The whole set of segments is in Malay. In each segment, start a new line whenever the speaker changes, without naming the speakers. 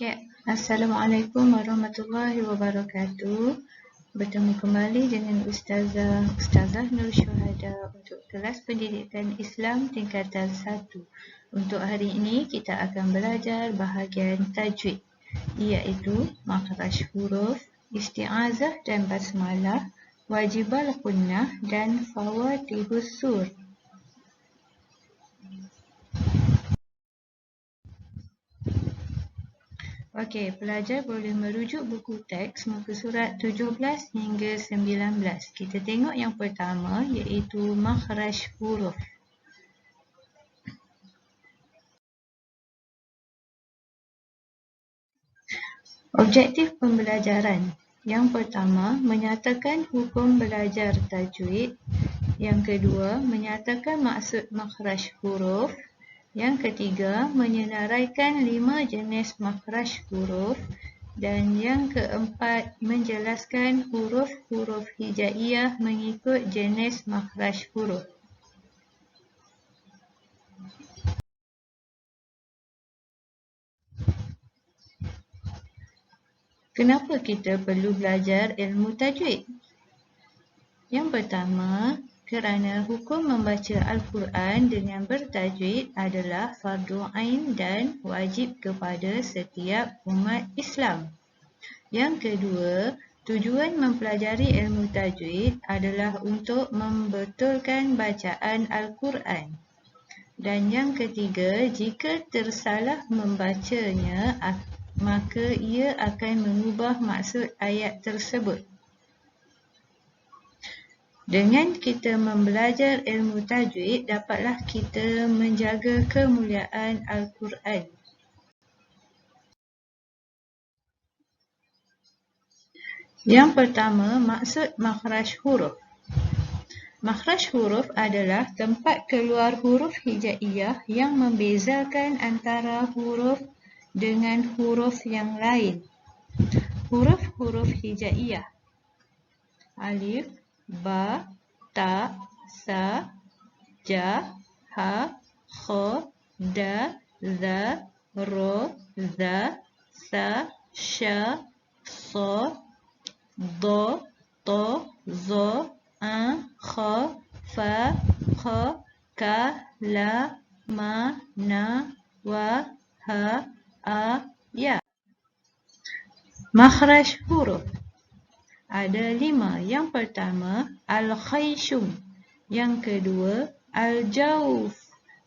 Ya, Assalamualaikum warahmatullahi wabarakatuh. Bertemu kembali dengan Ustazah Nur Syuhada untuk kelas pendidikan Islam tingkatan 1. Untuk hari ini kita akan belajar bahagian tajwid, iaitu makhraj huruf, isti'azah dan basmalah, wajibal gunnah dan fawatihus sur. Okey, pelajar boleh merujuk buku teks muka surat 17 hingga 19. Kita tengok yang pertama iaitu makhraj huruf. Objektif pembelajaran. Yang pertama, menyatakan hukum belajar tajwid. Yang kedua, menyatakan maksud makhraj huruf. Yang ketiga, menyenaraikan 5 jenis makhraj huruf. Dan yang keempat, menjelaskan huruf-huruf hijaiyah mengikut jenis makhraj huruf. Kenapa kita perlu belajar ilmu tajwid? Yang pertama, kerana hukum membaca Al-Quran dengan bertajwid adalah fardu ain dan wajib kepada setiap umat Islam. Yang kedua, tujuan mempelajari ilmu tajwid adalah untuk membetulkan bacaan Al-Quran. Dan yang ketiga, jika tersalah membacanya, maka ia akan mengubah maksud ayat tersebut. Dengan kita membelajar ilmu tajwid, dapatlah kita menjaga kemuliaan Al-Quran. Yang pertama, maksud makhraj huruf. Makhraj huruf adalah tempat keluar huruf hijaiyah yang membezakan antara huruf dengan huruf yang lain. Huruf-huruf hijaiyah: alif, ba, ta, sa, ja, ha, kha, da, za, ro, za, sa, sha, sa, do, to, zo, kha, fa, kha, ka, la, ma, na, wa, ha, a, ya. Makhraj huruf ada 5. Yang pertama, al-khayshum. Yang kedua, al-jawf.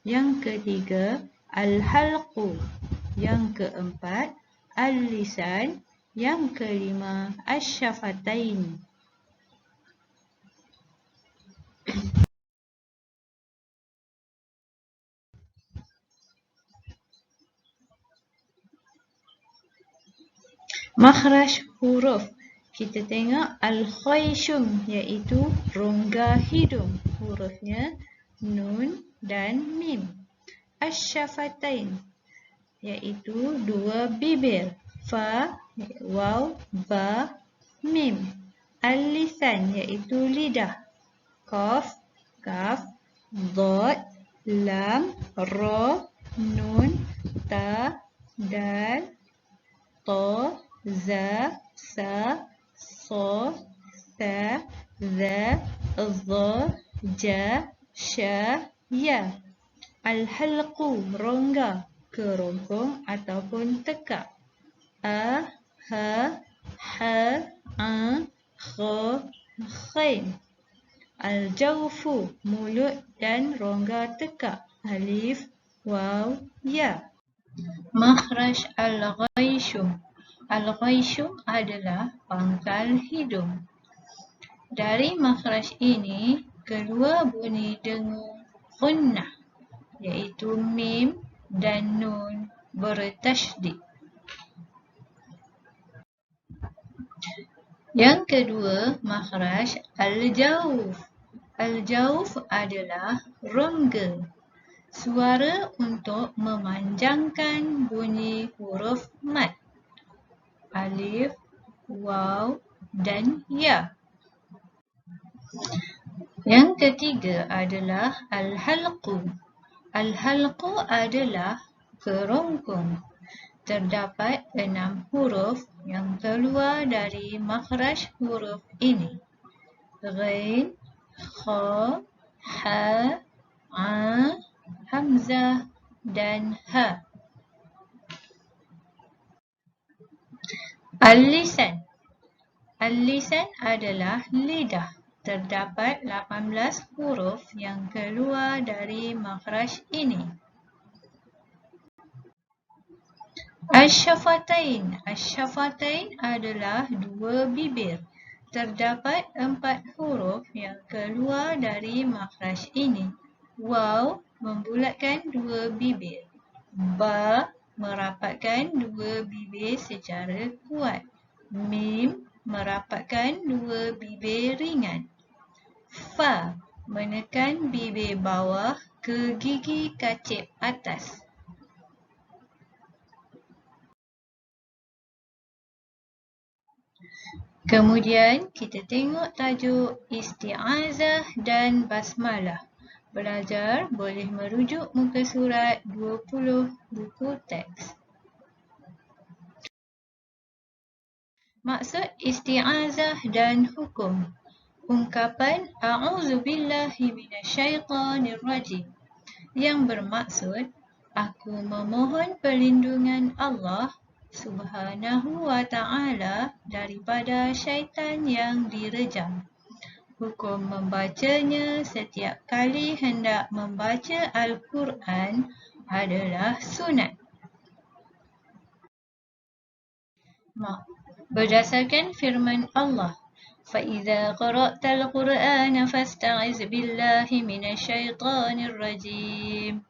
Yang ketiga, al-halqu. Yang keempat, al-lisan. Yang kelima, asy-syafatain. Makhraj huruf. Kita tengok al-khayshum iaitu rongga hidung. Hurufnya nun dan mim. Asy-syafatain iaitu 2 bibir. Fa, waw, ba, mim. Al-lisan iaitu lidah. Qaf, kaf, dad, lam, ra, nun, ta, dal, ta, za, sa, sa, sa, za, za, ja, sha, ya. Al-halqu, rongga, kerongkong ataupun tekak. A, ha, ha, a, kha, khain. Al-jawfu, mulut dan rongga tekak. Alif, waw, ya. Makhraj al-khayshum. Al-khayshum adalah pangkal hidung. Dari makhraj ini, keluar bunyi dengung gunnah, iaitu mim dan nun bertasydid. Yang kedua, makhraj al-jawf. Al-jawf adalah rongga. Suara untuk memanjangkan bunyi huruf mad. Alif, waw dan ya. Yang ketiga adalah al-halqu. Al-halqu adalah kerongkong. Terdapat 6 huruf yang keluar dari makhraj huruf ini. Ghain, Kha, Ha, A, Hamzah dan Ha. Al-lisan. Al-lisan adalah lidah. Terdapat 18 huruf yang keluar dari makhraj ini. Asy-syafatain. Asy-syafatain adalah dua bibir. Terdapat 4 huruf yang keluar dari makhraj ini. Waw membulatkan dua bibir. Ba merapatkan dua bibir secara kuat. Mim merapatkan dua bibir ringan. Fa menekan bibir bawah ke gigi kacip atas. Kemudian kita tengok tajuk isti'azah dan basmalah. Belajar boleh merujuk muka surat 20 buku teks. Maksud isti'azah dan hukum. Ungkapan A'udzubillahi minasyaitanirrajim yang bermaksud aku memohon perlindungan Allah Subhanahu wa ta'ala daripada syaitan yang direjam. Hukum membacanya setiap kali hendak membaca Al-Quran adalah sunat. Berdasarkan firman Allah, فَإِذَا قَرَأْتَ الْقُرْآنَ فَاسْتَعِذْ بِاللَّهِ مِنَ الشَّيْطَانِ الرَّجِيمِ.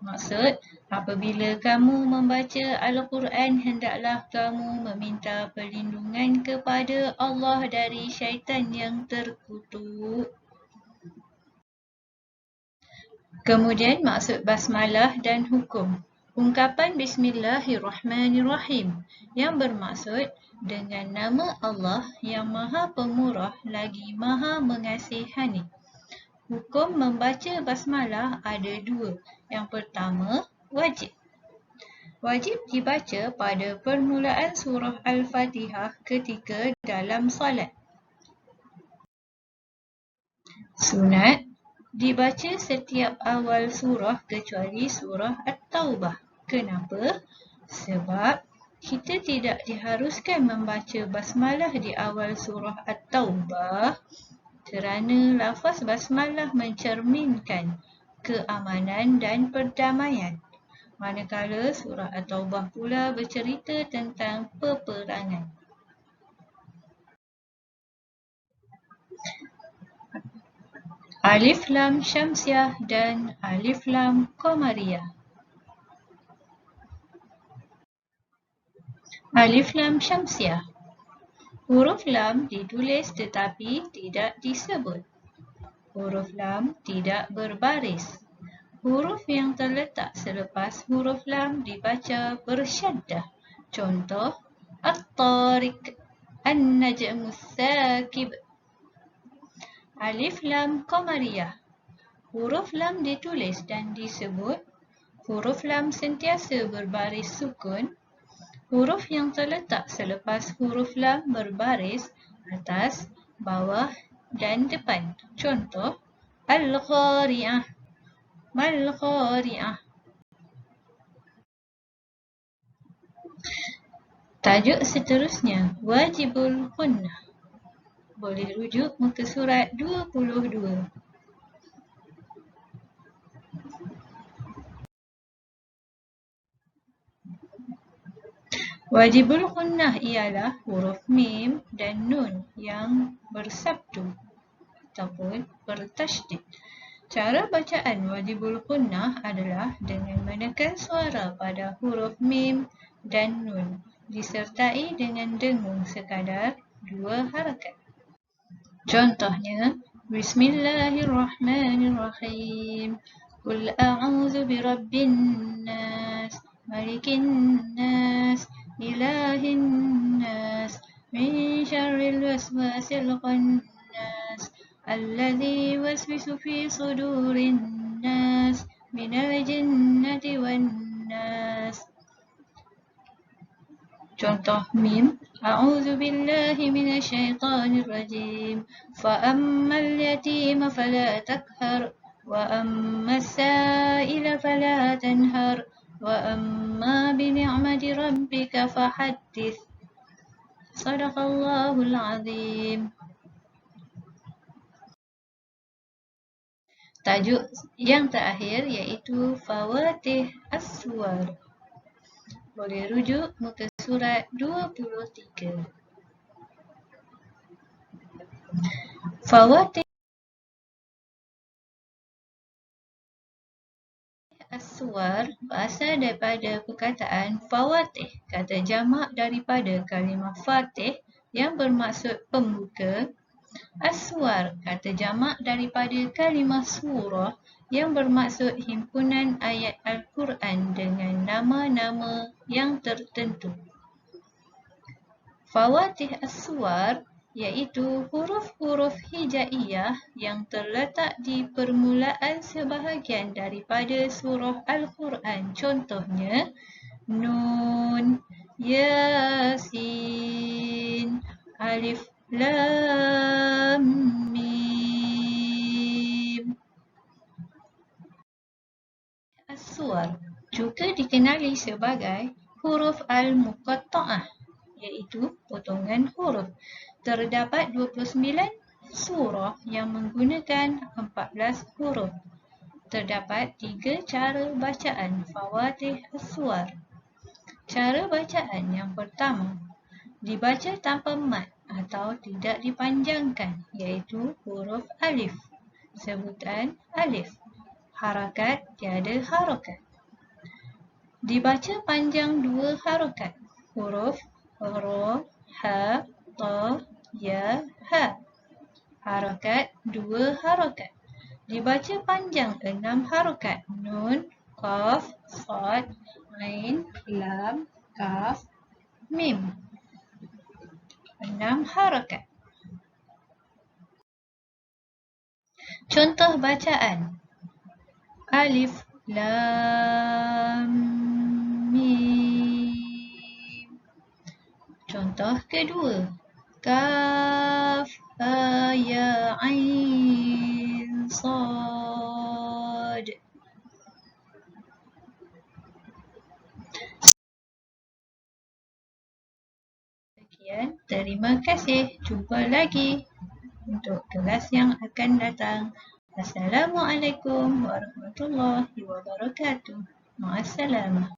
Maksud, apabila kamu membaca Al-Quran, hendaklah kamu meminta perlindungan kepada Allah dari syaitan yang terkutuk. Kemudian maksud basmalah dan hukum. Ungkapan Bismillahirrahmanirrahim yang bermaksud dengan nama Allah yang Maha Pemurah lagi Maha Mengasihani. Hukum membaca basmalah ada dua. Yang pertama, wajib. Wajib dibaca pada permulaan surah Al-Fatihah ketika dalam salat. Sunat dibaca setiap awal surah kecuali surah At-Taubah. Kenapa? Sebab kita tidak diharuskan membaca basmalah di awal surah At-Taubah kerana lafaz basmalah mencerminkan keamanan dan perdamaian. Manakala surah At-Taubah pula bercerita tentang peperangan. Alif Lam Syamsiah dan Alif Lam Qamariyah. Alif Lam Syamsiah. Huruf lam ditulis tetapi tidak disebut. Huruf lam tidak berbaris. Huruf yang terletak selepas huruf lam dibaca bersyaddah. Contoh, At-Tariq, An-Najmu Tsakib. Alif Lam Qamariyah. Huruf lam ditulis dan disebut. Huruf lam sentiasa berbaris sukun. Huruf yang terletak selepas huruf lam berbaris atas, bawah dan depan. Contoh, Al-Qari'ah, Mal-Qari'ah. Tajuk seterusnya, Wajibul Gunnah. Boleh rujuk muka surat 22. Wajibul Gunnah ialah huruf mim dan nun yang bersabdu ataupun bertasydid. Cara bacaan wajibul gunnah adalah dengan menekan suara pada huruf mim dan nun disertai dengan dengung sekadar 2 harakat. Contohnya, Bismillahirrahmanirrahim. Qul a'udzu birabbin nas, malikin nas, ilahin nas, min syarril waswasil khannas, alladzi yuwaswisu fi sudurin nas, minal jinnati wan nas. Contoh mim, A'udzu billahi minasyaitonir rajim. Fa ammal yatima fala takhar wa ammas sa'ila fala tanhar wa amma bi ni'mati rabbika fahaddits. Shadaqallahul azim. Tajuk yang terakhir iaitu Fawatih As-Suwar. Boleh rujuk muka surat 23. Fawatih As-Suwar berasal daripada perkataan Fawatih, kata jamak daripada kalimah Fatih yang bermaksud pembuka. As-Suwar, kata jamak daripada kalimah surah yang bermaksud himpunan ayat Al-Quran dengan nama-nama yang tertentu. Fawatih As-Suwar iaitu huruf-huruf hijaiyah yang terletak di permulaan sebahagian daripada surah Al-Quran. Contohnya, Nun, Yasin, Alif, Lam, Mim. As-Suwar juga dikenali sebagai huruf Al-Muqatta'ah, iaitu potongan huruf. Terdapat 29 surah yang menggunakan 14 huruf. Terdapat 3 cara bacaan Fawatih As-Suwar. Cara bacaan yang pertama, dibaca tanpa mad atau tidak dipanjangkan, iaitu huruf alif. Sebutan alif. Harakat tiada harakat. Dibaca panjang 2 harakat. Huruf ra, ha, ta, ya, ha. Harakat 2 harakat. Dibaca panjang 6 harakat. Nun, qaf, sad, ain, lam, kaf, mim. 6 harakat. Contoh bacaan. Alif, lam, mim. Contoh kedua. Kaf, ha, ya, ain, sad. Sekian, terima kasih. Jumpa lagi untuk kelas yang akan datang. Assalamualaikum warahmatullahi wabarakatuh. Ma'assalamah.